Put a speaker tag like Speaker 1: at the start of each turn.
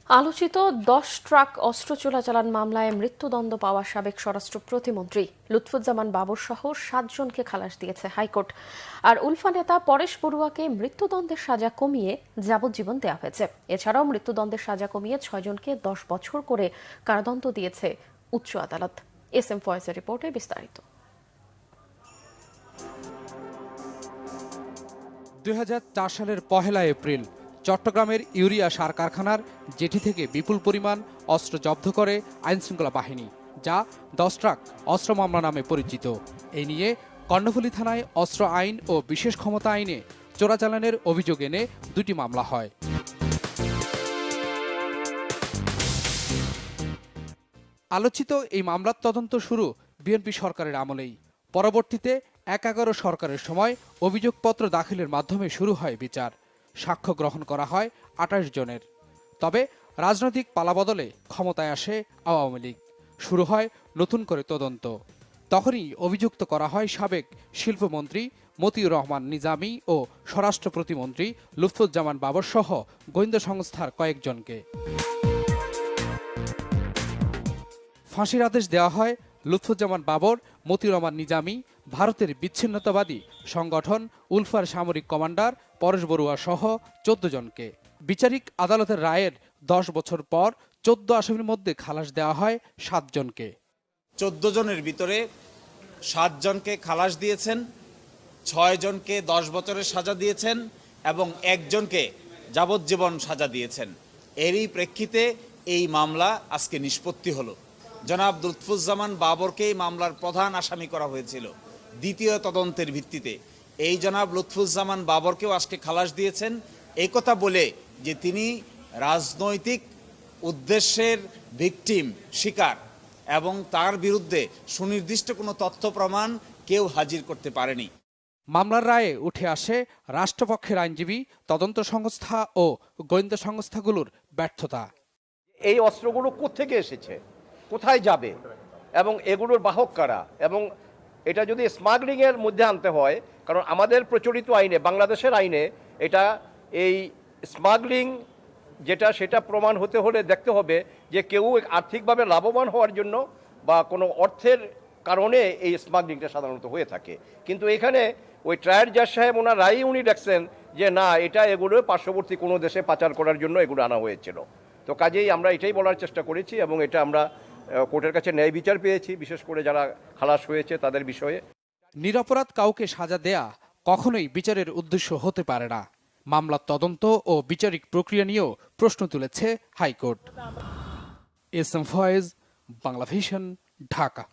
Speaker 1: আলোচিত ১০ ট্রাক অস্ত্র চোরাচালান মামলায় মৃত্যুদণ্ড পাওয়া সাবেক স্বরাষ্ট্র প্রতিমন্ত্রী লুৎফুজ্জামান বাবর সহ ৭ জনকে খালাস দিয়েছে হাইকোর্ট। আর উলফা নেতা পরেশ বড়ুয়াকে মৃত্যুদণ্ডের সাজা কমিয়ে যাবজ্জীবন দেওয়া হয়েছে। এছাড়াও মৃত্যুদণ্ডের সাজা কমিয়ে ৬ জনকে ১০ বছর করে কারাদণ্ড দিয়েছে উচ্চ আদালত। এস এম ফয়েজের রিপোর্টে বিস্তারিত।
Speaker 2: ২০০৪ সালের ১ এপ্রিল চট্টগ্রামের ইউরিয়া সার কারখানার জেটি থেকে বিপুল পরিমাণ অস্ত্র জব্দ করে আইনশৃঙ্খলা বাহিনী, যা ১০ ট্রাক অস্ত্র মামলা নামে পরিচিত। এই নিয়ে কর্ণফুলী থানায় অস্ত্র আইন ও বিশেষ ক্ষমতা আইনে চোরাচালানের অভিযোগ এনে ২টি মামলা হয়। আলোচিত এই মামলার তদন্ত শুরু বিএনপি সরকারের আমলেই। পরবর্তীতে ১১ সরকারের সময় অভিযোগপত্র দাখিলের মাধ্যমে শুরু হয় বিচার। সাক্ষ্য গ্রহণ করা হয় ২৮ জনের। তবে রাজনৈতিক পালাবদলে ক্ষমতায় আসে আওয়ামী লীগ। শুরু হয় নতুন করে তদন্ত। তখনই অভিযুক্ত করা হয় সাবেক শিল্পমন্ত্রী মতিউর রহমান নিজামী ও স্বরাষ্ট্র প্রতিমন্ত্রী লুৎফুজ্জামান বাবর সহ গোয়েন্দা সংস্থার কয়েকজনকে। ফাঁসির আদেশ দেওয়া হয় লুৎফুজ্জামান বাবর, মতিউর রহমান নিজামী, ভারতের বিচ্ছিন্নতাবাদী সংগঠন উলফার সামরিক কমান্ডার পরেশ বড়ুয়া সহ ১৪ জনকে। বিচারিক আদালতের রায়ের ১০ বছর পর ১৪ আসামির মধ্যে খালাস দেওয়া হয় ৭ জনকে।
Speaker 3: ১৪ জনের ভিতরে ৭ জনকে খালাস দিয়েছেন, ৬ জনকে ১০ বছরের সাজা দিয়েছেন এবং একজনকে যাবজ্জীবন সাজা দিয়েছেন। এরই প্রেক্ষিতে এই মামলা আজকে নিষ্পত্তি হলো। জনাব লুৎফুজ্জামান বাবরকে এই মামলার প্রধান আসামি করা হয়েছিল দ্বিতীয় তদন্তের ভিত্তিতে। এই জনাব লুৎফুজ্জামান বাবরকেও আজকে খালাস দিয়েছেন এই কথা বলে যে তিনি রাজনৈতিক উদ্দেশ্যের ভিকটিম, শিকার, এবং তার বিরুদ্ধে সুনির্দিষ্ট কোনো তথ্য প্রমাণ কেউ হাজির করতে পারেনি।
Speaker 2: মামলার রায়ে উঠে আসে রাষ্ট্রপক্ষের আইনজীবী, তদন্ত সংস্থা ও গোয়েন্দা সংস্থাগুলোর ব্যর্থতা।
Speaker 4: এই অস্ত্রগুলো কোত্থেকে এসেছে, কোথায় যাবে এবং এগুলোর বাহক কারা, এবং এটা যদি স্মাগলিংয়ের মধ্যে আনতে হয়, কারণ আমাদের প্রচলিত আইনে, বাংলাদেশের আইনে এটা এই স্মাগলিং যেটা সেটা প্রমাণ হতে হলে দেখতে হবে যে কেউ আর্থিকভাবে লাভবান হওয়ার জন্য বা কোনো অর্থের কারণে এই স্মাগলিংটা সাধারণত হয়ে থাকে। কিন্তু এখানে ওই ট্রায়াল জাজ সাহেব ওনার রায় উনি দেখছেন যে না, এটা এগুলো পার্শ্ববর্তী কোনো দেশে পাচার করার জন্য এগুলো আনা হয়েছিল। তো কাজেই আমরা এটাই বলার চেষ্টা করেছি এবং এটা আমরা কোর্টের কাছে ন্যায় বিচার পেয়েছি, বিশেষ করে যারা খালাস হয়েছে তাদের বিষয়ে।
Speaker 2: নিরপরাধ কাউকে সাজা দেয়া কখনোই বিচারের উদ্দেশ্য হতে পারে না। মামলার তদন্ত ও বিচারিক প্রক্রিয়া নিয়েও প্রশ্ন তুলেছে high court. S M Faiz, Bangla Vision, Dhaka.